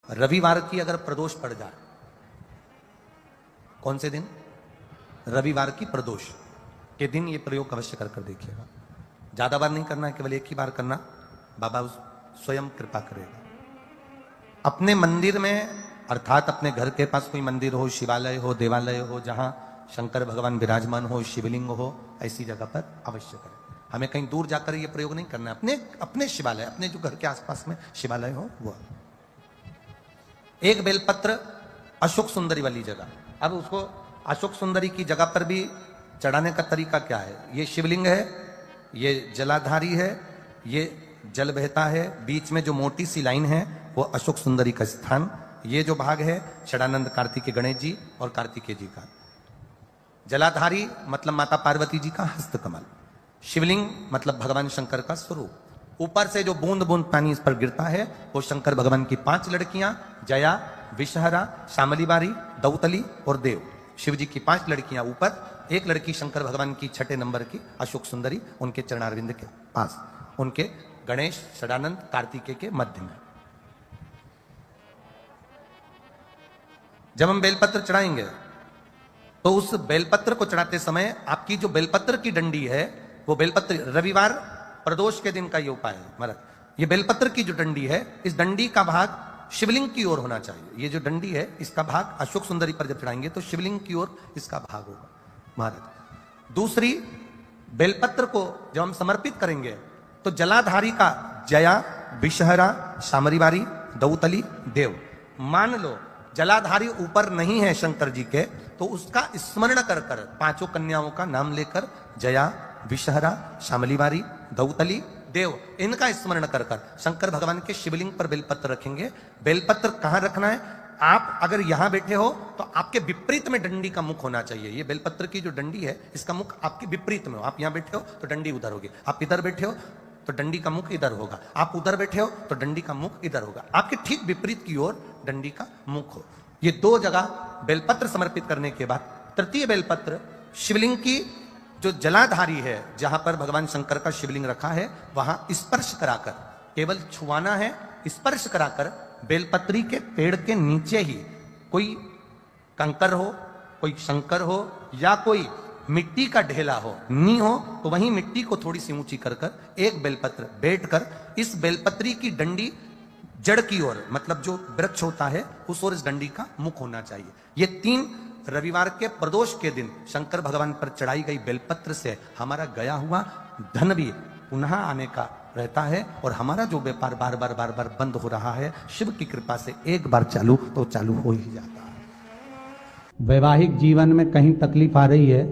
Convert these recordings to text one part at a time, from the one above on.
रविवार की अगर प्रदोष पड़ जाए, कौन से दिन? रविवार की प्रदोष के दिन ये प्रयोग अवश्य कर देखिएगा। ज्यादा बार नहीं करना है, केवल एक ही बार करना, बाबा स्वयं कृपा करेगा। अपने मंदिर में अर्थात अपने घर के पास कोई मंदिर हो, शिवालय हो, देवालय हो, जहां शंकर भगवान विराजमान हो, शिवलिंग हो, ऐसी जगह पर अवश्य करें। हमें कहीं दूर जाकर ये प्रयोग नहीं करना है, अपने अपने शिवालय, अपने जो घर के आसपास में शिवालय हो वो। एक बेलपत्र अशोक सुंदरी वाली जगह, अब उसको अशोक सुंदरी की जगह पर भी चढ़ाने का तरीका क्या है? ये शिवलिंग है, ये जलाधारी है, ये जल बहता है, बीच में जो मोटी सी लाइन है वो अशोक सुंदरी का स्थान, ये जो भाग है षडानंद कार्तिकेय गणेश जी और कार्तिकेय जी का। जलाधारी मतलब माता पार्वती जी का हस्त कमल, शिवलिंग मतलब भगवान शंकर का स्वरूप। ऊपर से जो बूंद बूंद पानी इस पर गिरता है वो शंकर भगवान की 5 लड़कियां, जया, विषहरा, शामलीबारी, दौतली और देव। शिव जी की 5 लड़कियां ऊपर, एक लड़की शंकर भगवान की 6ठे नंबर की अशोक सुंदरी उनके चरणारविंद के पास, उनके गणेश षडानंद कार्तिकेय के मध्य में। जब हम बेलपत्र चढ़ाएंगे तो उस बेलपत्र को चढ़ाते समय आपकी जो बेलपत्र की डंडी है वो बेलपत्र, रविवार प्रदोष के दिन का ये उपाय है महाराज, ये बेलपत्र की जो डंडी है इस डंडी का भाग शिवलिंग की ओर होना चाहिए। ये जो डंडी है इसका भाग अशोक सुंदरी पर जब चढ़ाएंगे तो शिवलिंग की ओर इसका भाग होगा महाराज। दूसरी, बेलपत्र को जब हम समर्पित करेंगे तो जलाधारी का जया, विषहरा, शामरीबारी, दौतली, देव, मान लो जलाधारी ऊपर नहीं है शंकर जी के तो उसका स्मरण कर कर 5 कन्याओं का नाम लेकर जया, विषहरा, शामलीबारी, दौतली, देव, इनका स्मरण कर कर शंकर भगवान के शिवलिंग पर बेलपत्र रखेंगे। बेलपत्र कहां रखना है? आप अगर यहां बैठे हो तो आपके विपरीत में डंडी का मुख होना चाहिए। ये बेलपत्र की जो डंडी है इसका मुख आपके विपरीत में हो। आप यहां बैठे हो तो डंडी उधर होगी, आप इधर बैठे हो तो डंडी का मुख इधर होगा, आप उधर बैठे हो तो डंडी का मुख इधर होगा, आपके ठीक विपरीत की ओर डंडी का मुख हो। ये 2 जगह बेलपत्र समर्पित करने के बाद तृतीय बेलपत्र शिवलिंग की जो जलाधारी है, जहां पर भगवान शंकर का शिवलिंग रखा है वहां स्पर्श कराकर, केवल छुआना है, स्पर्श कराकर बेलपत्री के पेड़ के नीचे ही कोई कंकर हो, कोई शंकर हो या कोई मिट्टी का ढेला हो, नी हो तो वहीं मिट्टी को थोड़ी सी ऊंची कर कर एक बेलपत्र बैठकर इस बेलपत्री की डंडी जड़ की ओर, मतलब जो वृक्ष होता है उस ओर इस डंडी का मुख होना चाहिए। ये 3 रविवार के प्रदोष के दिन शंकर भगवान पर चढ़ाई गई बेलपत्र से हमारा गया हुआ धन भी पुनः आने का रहता है और हमारा जो व्यापार बार बार बंद हो रहा है शिव की कृपा से एक बार चालू तो चालू हो ही जाता है। वैवाहिक जीवन में कहीं तकलीफ आ रही है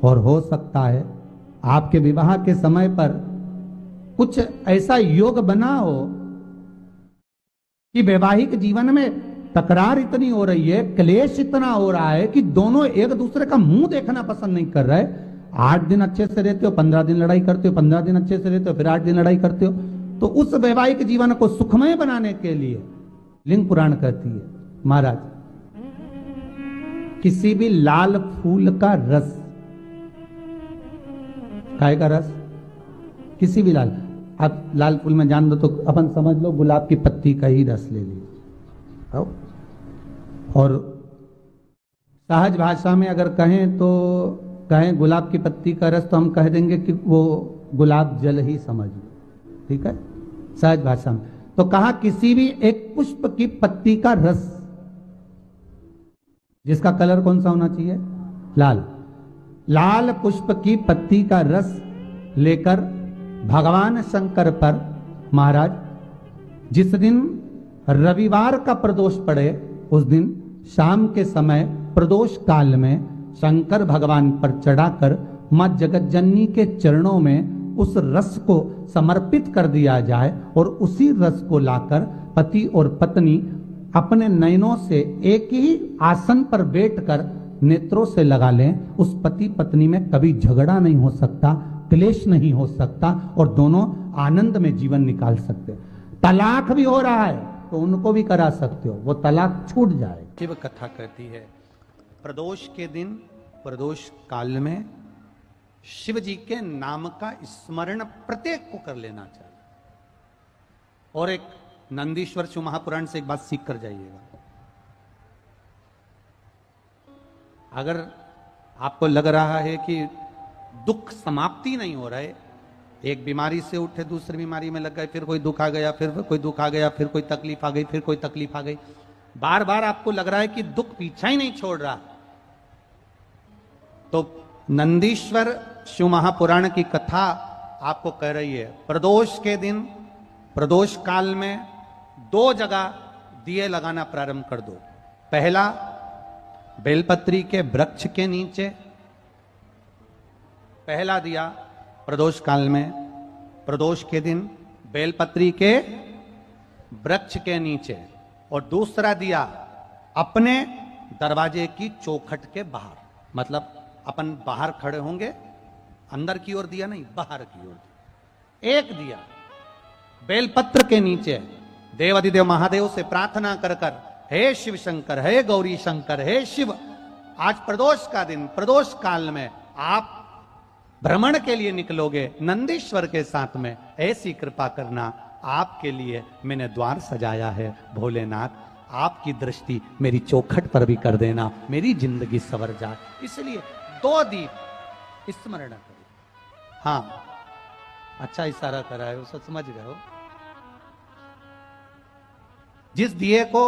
और हो सकता है आपके विवाह के समय पर कुछ ऐसा योग बना हो कि वैवाहिक जीवन में तकरार इतनी हो रही है, क्लेश इतना हो रहा है कि दोनों एक दूसरे का मुंह देखना पसंद नहीं कर रहे। 8 दिन अच्छे से रहते हो, 15 दिन लड़ाई करते हो, 15 दिन अच्छे से रहते हो, फिर 8 दिन लड़ाई करते हो। तो उस वैवाहिक जीवन को सुखमय बनाने के लिए लिंग पुराण कहती है महाराज, किसी भी लाल फूल का रस, काय का रस, किसी भी लाल, आप लाल फूल में जान दो तो अपन समझ लो गुलाब की पत्ती का ही रस ले लीजिए। और सहज भाषा में अगर कहें तो कहें गुलाब की पत्ती का रस तो हम कह देंगे कि वो गुलाब जल ही समझ लो, ठीक है, सहज भाषा में। तो कहा किसी भी एक पुष्प की पत्ती का रस, जिसका कलर कौन सा होना चाहिए? लाल। लाल पुष्प की पत्ती का रस लेकर भगवान शंकर पर महाराज जिस दिन रविवार का प्रदोष पड़े उस दिन शाम के समय प्रदोष काल में शंकर भगवान पर चढ़ाकर मां जगत जननी के चरणों में उस रस को समर्पित कर दिया जाए और उसी रस को लाकर पति और पत्नी अपने नयनों से एक ही आसन पर बैठकर नेत्रों से लगा लें। उस पति पत्नी में कभी झगड़ा नहीं हो सकता, क्लेश नहीं हो सकता और दोनों आनंद में जीवन निकाल सकते। तलाक भी हो रहा है तो उनको भी करा सकते हो, वो तलाक छूट जाए। शिव कथा कहती है प्रदोष के दिन, प्रदोष काल में शिव जी के नाम का स्मरण प्रत्येक को कर लेना चाहिए और एक नंदीश्वर शिव महापुराण से एक बात सीख कर जाइएगा। अगर आपको लग रहा है कि दुख समाप्ति नहीं हो रहा है, एक बीमारी से उठे दूसरी बीमारी में लग गए, फिर कोई दुख आ गया, फिर कोई दुख आ गया, फिर कोई तकलीफ आ गई, फिर कोई तकलीफ आ गई, बार बार आपको लग रहा है कि दुख पीछा ही नहीं छोड़ रहा, तो नंदीश्वर शिव महापुराण की कथा आपको कह रही है, प्रदोष के दिन, प्रदोष काल में 2 जगह दिए लगाना प्रारंभ कर दो। पहला, बेलपत्री के वृक्ष के नीचे पहला दिया प्रदोष काल में, प्रदोष के दिन बेलपत्री के वृक्ष के नीचे, और दूसरा दिया अपने दरवाजे की चौखट के बाहर, मतलब अपन बाहर खड़े होंगे, अंदर की ओर दिया नहीं, बाहर की ओर। एक दिया बेलपत्र के नीचे देवाधिदेव महादेव से प्रार्थना कर कर, हे शिव शंकर, हे गौरी शंकर, हे शिव, आज प्रदोष का दिन, प्रदोष काल में आप भ्रमण के लिए निकलोगे नंदीश्वर के साथ में, ऐसी कृपा करना, आपके लिए मैंने द्वार सजाया है भोलेनाथ, आपकी दृष्टि मेरी चौखट पर भी कर देना, मेरी जिंदगी संवर जाए। इसलिए 2 दीप स्मरण करो। हाँ, अच्छा इशारा करा है, उसे समझ गए हो। जिस दिए को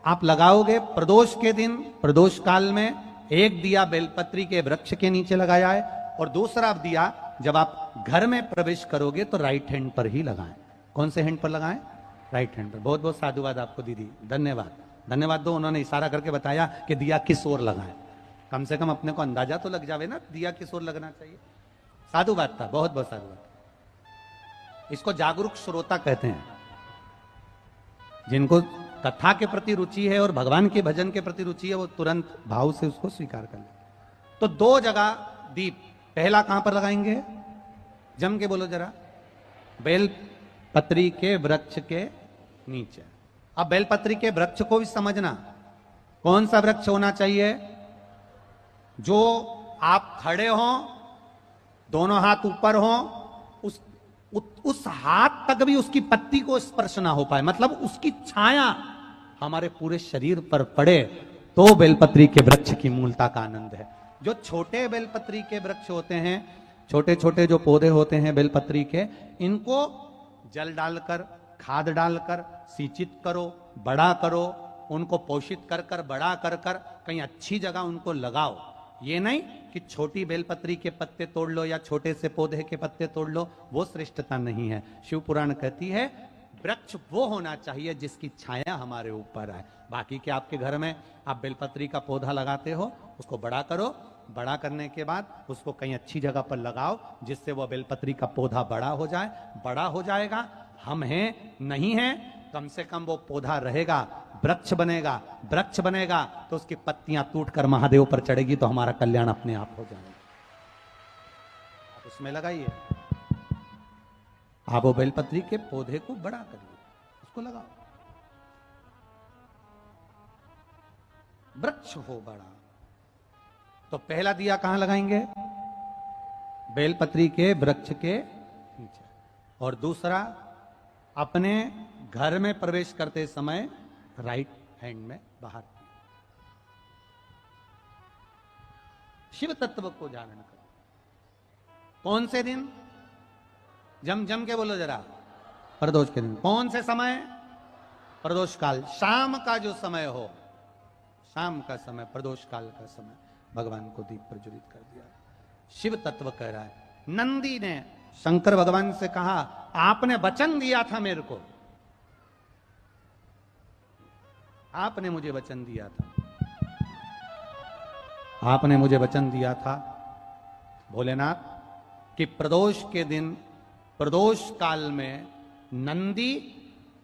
आप लगाओगे प्रदोष के दिन, प्रदोष काल में, एक दिया बेलपत्री के वृक्ष के नीचे लगाया है, और दूसरा दिया जब आप घर में प्रवेश करोगे तो राइट हैंड पर ही लगाएं। कौन से हैंड पर लगाएं? राइट हैंड पर। बहुत बहुत साधुवाद आपको दीदी, धन्यवाद, धन्यवाद दो, उन्होंने इशारा करके बताया कि दिया किस ओर लगाएं। कम से कम अपने को अंदाजा तो लग जावे ना दिया किस ओर लगना चाहिए। साधुवाद था, बहुत बहुत साधुवाद। इसको जागरूक श्रोता कहते हैं, जिनको कथा के प्रति रुचि है और भगवान के भजन के प्रति रुचि है, वो तुरंत भाव से उसको स्वीकार कर ले। तो 2 जगह दीप, पहला कहां पर लगाएंगे? जम के बोलो जरा। बेलपत्री के वृक्ष के नीचे। अब बेलपत्री के वृक्ष को भी समझना, कौन सा वृक्ष होना चाहिए? जो आप खड़े हो, दोनों हाथ ऊपर हो, उस हाथ तक भी उसकी पत्ती को स्पर्श ना हो पाए, मतलब उसकी छाया हमारे पूरे शरीर पर पड़े, तो बेलपत्री के वृक्ष की मूलता का आनंद है। जो छोटे बेलपत्री के वृक्ष होते हैं, छोटे छोटे जो पौधे होते हैं बेलपत्री के, इनको जल डालकर, खाद डालकर सिंचित करो, बड़ा करो, उनको पोषित कर कर, बड़ा कर कर कहीं अच्छी जगह उनको लगाओ। ये नहीं कि छोटी बेलपत्री के पत्ते तोड़ लो या छोटे से पौधे के पत्ते तोड़ लो, वो श्रेष्ठता नहीं है। शिव पुराण कहती है वृक्ष वो होना चाहिए जिसकी छाया हमारे ऊपर है। बाकी के आपके घर में आप बेलपत्री का पौधा लगाते हो, उसको बड़ा करो, बड़ा करने के बाद उसको कहीं अच्छी जगह पर लगाओ जिससे वह बेलपत्री का पौधा बड़ा हो जाए। बड़ा हो जाएगा, हम हैं नहीं हैं, कम से कम वो पौधा रहेगा, वृक्ष बनेगा। वृक्ष बनेगा तो उसकी पत्तियां टूटकर महादेव पर चढ़ेगी, तो हमारा कल्याण अपने आप हो जाएगा। आप उसमें लगाइए, आप वो बेलपत्री के पौधे को बड़ा करिए, उसको लगाओ, वृक्ष हो बड़ा। तो पहला दिया कहां लगाएंगे? बेलपत्री के वृक्ष के नीचे। और दूसरा, अपने घर में प्रवेश करते समय राइट हैंड में बाहर। शिव तत्व को धारण करो। कौन से दिन? जम जम के बोलो जरा। प्रदोष के दिन। कौन से समय? प्रदोष काल, शाम का जो समय हो, शाम का समय, प्रदोष काल का समय, भगवान को दीप प्रज्वलित कर दिया। शिव तत्व कह रहा है। नंदी ने शंकर भगवान से कहा, आपने वचन दिया था मेरे को, आपने मुझे वचन दिया था, आपने मुझे वचन दिया था भोलेनाथ कि प्रदोष के दिन, प्रदोष काल में नंदी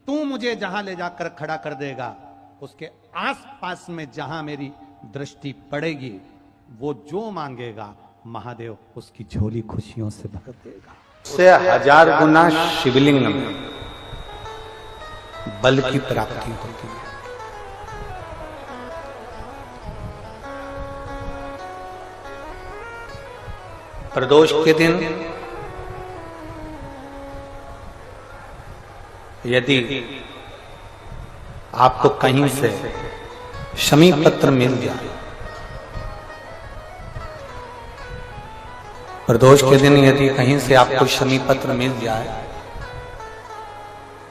तू मुझे जहां ले जाकर खड़ा कर देगा, उसके आसपास में जहां मेरी दृष्टि पड़ेगी, वो जो मांगेगा महादेव उसकी झोली खुशियों से भर देगा। से 1000 गुना शिवलिंग में बल की प्राप्ति होती है। प्रदोष के दिन यदि आपको कहीं से शमी पत्र मिल जाए, प्रदोष के दिन यदि कहीं से आपको शमी पत्र मिल जाए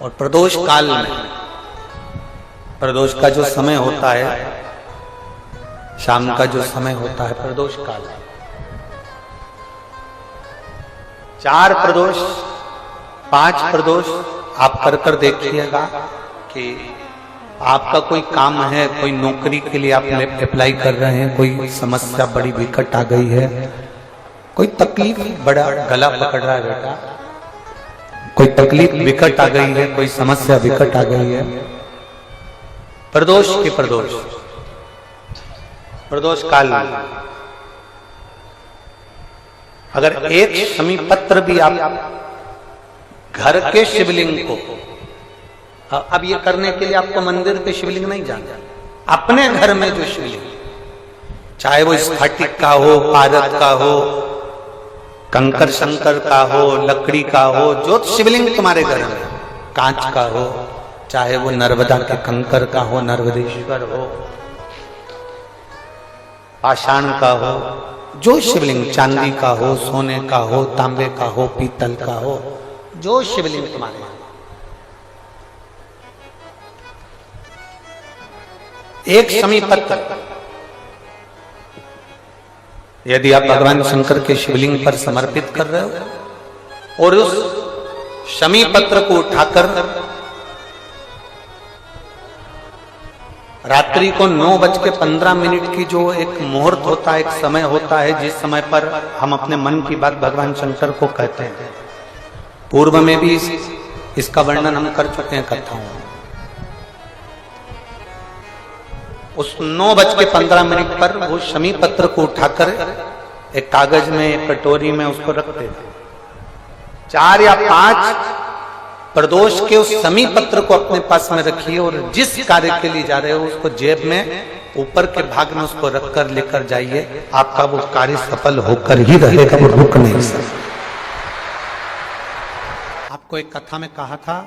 और प्रदोष काल में, प्रदोष का जो समय होता है, शाम का जो समय होता है प्रदोष काल, 4 प्रदोष 5 प्रदोष आप कर देखिएगा कि आपका कोई काम है, कोई नौकरी के लिए आप अप्लाई कर रहे हैं, कोई समस्या बड़ी विकट आ गई है, कोई तकलीफ, बड़ा गला पकड़ रहा है बेटा, कोई तकलीफ विकट आ गई है, कोई समस्या विकट आ गई है, प्रदोष के प्रदोष काल में अगर एक शमी पत्र भी आप घर के शिवलिंग को, अब ये करने के लिए आपको मंदिर के शिवलिंग नहीं जाना, अपने घर में जो शिवलिंग, चाहे वो स्फटिक का हो, पारद का हो, कंकर शंकर का हो, लकड़ी का हो, जो शिवलिंग तुम्हारे घर में, कांच का हो, चाहे वो नर्मदा के कंकर का हो, नर्मदेश्वर हो, पाषाण का हो, जो शिवलिंग, चांदी का हो, सोने का हो, तांबे का हो, पीतल का हो, जो शिवलिंग तुम्हारे, एक शमी पत्र यदि आप भगवान शंकर के शिवलिंग पर समर्पित कर रहे हो और उस शमी पत्र को उठाकर रात्रि को 9:15 की जो एक मुहूर्त होता है, एक समय होता है, जिस समय पर हम अपने मन की बात भगवान शंकर को कहते हैं, पूर्व में भी इसका वर्णन हम कर चुके हैं कथाओं में। उस 9:15 पर वो शमी पत्र को उठाकर एक कागज में, एक कटोरी में उसको रखते थे। 4 या 5 प्रदोष के उस शमी पत्र को अपने पास में रखिए और जिस कार्य के लिए जा रहे हो उसको जेब में ऊपर के भाग में उसको रखकर लेकर जाइए, आपका वो कार्य सफल होकर ही रहेगा, वो रुक नहीं सकता। आपको एक कथा में कहा था,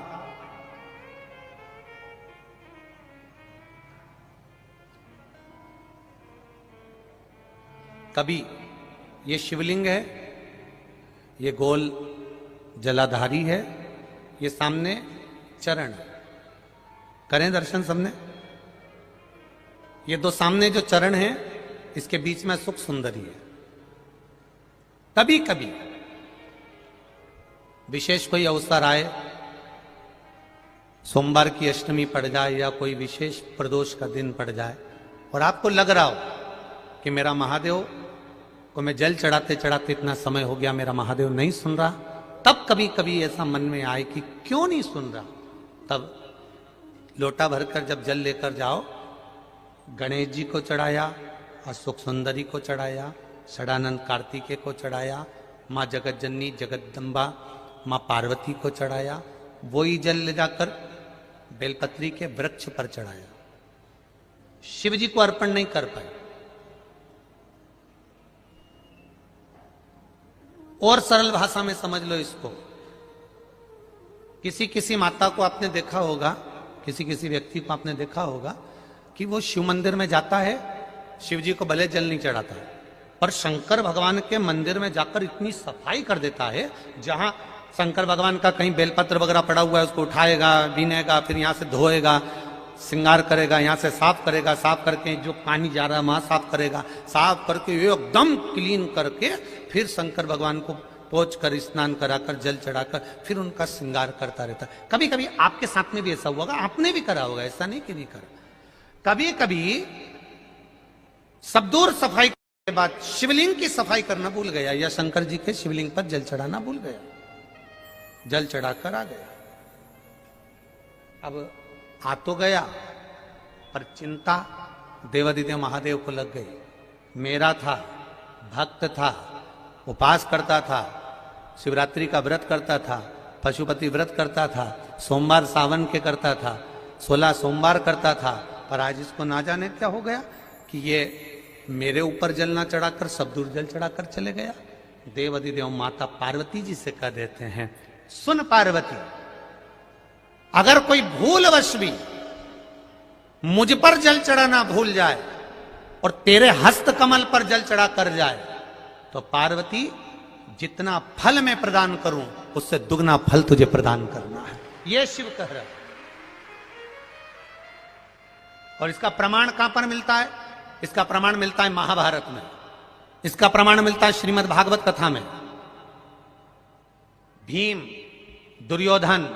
कभी ये शिवलिंग है, ये गोल जलाधारी है, ये सामने चरण, करें दर्शन सबने, ये 2 सामने जो चरण हैं, इसके बीच में सुख सुंदरी है। कभी कभी विशेष कोई अवसर आए, सोमवार की अष्टमी पड़ जाए या कोई विशेष प्रदोष का दिन पड़ जाए और आपको लग रहा हो कि मेरा महादेव को मैं जल चढ़ाते चढ़ाते इतना समय हो गया, मेरा महादेव नहीं सुन रहा, तब कभी कभी ऐसा मन में आए कि क्यों नहीं सुन रहा, तब लोटा भरकर जब जल लेकर जाओ, गणेश जी को चढ़ाया, सुख सुंदरी को चढ़ाया, षडानंद कार्तिकेय को चढ़ाया, माँ जगत जननी जगदम्बा माँ पार्वती को चढ़ाया, वही जल ले जाकर बेलपत्री के वृक्ष पर चढ़ाया, शिव जी को अर्पण नहीं कर पाए। और सरल भाषा में समझ लो इसको, किसी किसी माता को आपने देखा होगा, किसी किसी व्यक्ति को आपने देखा होगा कि वो शिव मंदिर में जाता है, शिव जी को भले जल नहीं चढ़ाता है, पर शंकर भगवान के मंदिर में जाकर इतनी सफाई कर देता है, जहां शंकर भगवान का कहीं बेलपत्र वगैरह पड़ा हुआ है उसको उठाएगा, बीनेगा, फिर यहां से धोएगा, श्रृंगार करेगा, यहां से साफ करेगा, साफ करके जो पानी जा रहा है वहां साफ करेगा, साफ करके एकदम क्लीन करके फिर शंकर भगवान को पोंछ कर, स्नान कराकर, जल चढ़ाकर फिर उनका श्रृंगार करता रहता है। कभी कभी आपके साथ में भी ऐसा हुआ, आपने भी करा होगा, ऐसा नहीं कि नहीं करा। कभी कभी सब दूर सफाई के बाद शिवलिंग की सफाई करना भूल गया या शंकर जी के शिवलिंग पर जल चढ़ाना भूल गया, जल चढ़ाकर आ गया। अब आ तो गया, पर चिंता देवादिदेव महादेव को लग गई। मेरा था, भक्त था, उपास करता था, शिवरात्रि का व्रत करता था, पशुपति व्रत करता था, सोमवार सावन के करता था, 16 सोमवार करता था, पर आज इसको ना जाने क्या हो गया कि ये मेरे ऊपर जल ना चढ़ाकर सब दूर जल चढ़ाकर चले गया। देवादिदेव माता पार्वती जी से कह देते हैं, सुन पार्वती, अगर कोई भूलवश भी मुझ पर जल चढ़ाना भूल जाए और तेरे हस्त कमल पर जल चढ़ा कर जाए तो पार्वती जितना फल मैं प्रदान करूं उससे दुगना फल तुझे प्रदान करना है, यह शिव कह रहा है। और इसका प्रमाण कहां पर मिलता है? इसका प्रमाण मिलता है महाभारत में, इसका प्रमाण मिलता है श्रीमद् भागवत कथा में। भीम, दुर्योधन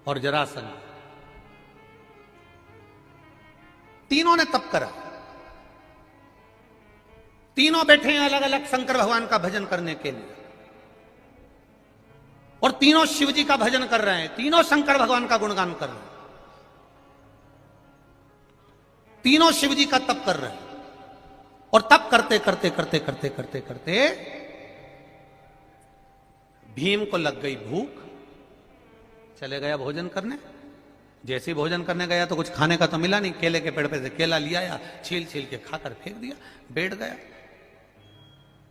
और जरासंध तीनों ने तप करा, तीनों बैठे हैं अलग अलग शंकर भगवान का भजन करने के लिए और तीनों शिव जी का भजन कर रहे हैं, तीनों शंकर भगवान का गुणगान कर रहे हैं, तीनों शिव जी का तप कर रहे हैं। और तप करते करते करते करते करते करते भीम को लग गई भूख, चले गया भोजन करने। जैसे ही भोजन करने गया तो कुछ खाने का तो मिला नहीं, केले के पेड़ पे से केला लिया या छील छील के खाकर फेंक दिया, बैठ गया।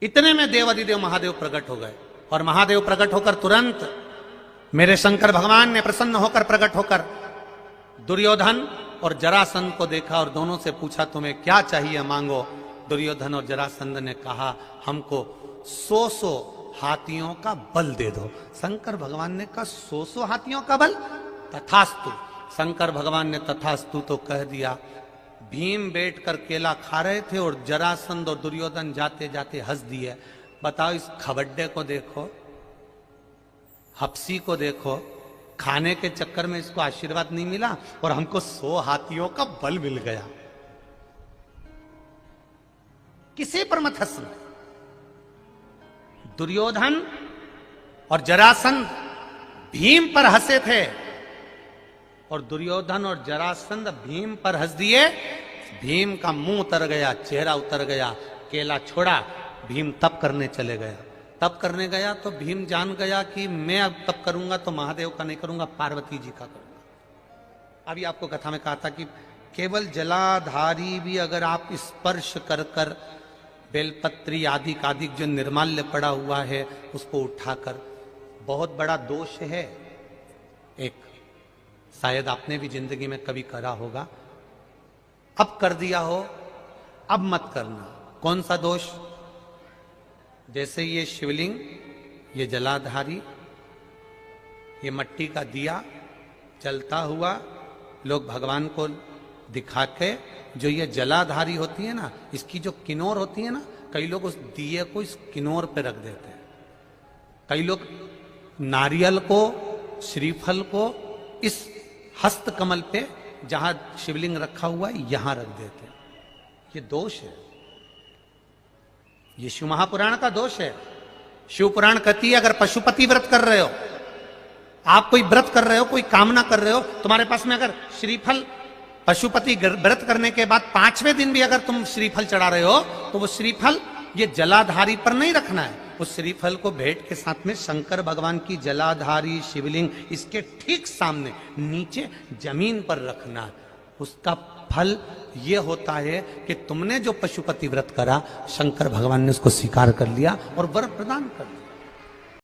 इतने में देवादिदेव महादेव प्रकट हो गए और महादेव प्रकट होकर तुरंत मेरे शंकर भगवान ने प्रसन्न होकर प्रकट होकर दुर्योधन और जरासंध को देखा और दोनों से पूछा तुम्हें क्या चाहिए मांगो। दुर्योधन और जरासंध ने कहा हमको 100 हाथियों का बल दे दो। शंकर भगवान ने कहा 100 हाथियों का बल? तथास्तु। शंकर भगवान ने तथास्तु तो कह दिया। भीम बैठकर केला खा रहे थे और जरासंध और दुर्योधन जाते जाते हंस दिए। बताओ इस खबड्डे को देखो, हप्सी को देखो, खाने के चक्कर में इसको आशीर्वाद नहीं मिला और हमको 100 हाथियों का बल मिल गया। किसी पर मत हंसना। दुर्योधन और जरासंध भीम पर हंसे थे और दुर्योधन और जरासंध भीम पर हंस दिए। भीम का मुंह उतर गया, चेहरा उतर गया, केला छोड़ा, भीम तप करने चले गया। तप करने गया तो भीम जान गया कि मैं अब तप करूंगा तो महादेव का नहीं करूंगा, पार्वती जी का करूंगा। अभी आपको कथा में कहा था कि केवल जलाधारी भी अगर आप स्पर्श कर कर बेलपत्री आदि कादिक जो निर्माल्य पड़ा हुआ है उसको उठाकर, बहुत बड़ा दोष है एक, शायद आपने भी जिंदगी में कभी करा होगा, अब कर दिया हो, अब मत करना। कौन सा दोष? जैसे ये शिवलिंग, ये जलाधारी, ये मट्टी का दिया जलता हुआ, लोग भगवान को दिखा के, जो ये जलाधारी होती है ना, इसकी जो किनोर होती है ना, कई लोग उस दिए को इस किनोर पे रख देते हैं। कई लोग नारियल को, श्रीफल को इस हस्त कमल पे जहां शिवलिंग रखा हुआ है यहां रख देते हैं। ये दोष है, ये शिव महापुराण का दोष है। शिव पुराण कहती है अगर पशुपति व्रत कर रहे हो, आप कोई व्रत कर रहे हो, कोई कामना कर रहे हो, तुम्हारे पास में अगर श्रीफल, पशुपति व्रत करने के बाद 5वें दिन भी अगर तुम श्रीफल चढ़ा रहे हो तो वो श्रीफल ये जलाधारी पर नहीं रखना है, उस श्रीफल को भेंट के साथ में शंकर भगवान की जलाधारी शिवलिंग इसके ठीक सामने नीचे जमीन पर रखना है। उसका फल ये होता है कि तुमने जो पशुपति व्रत करा, शंकर भगवान ने उसको स्वीकार कर लिया और वर प्रदान कर दिया।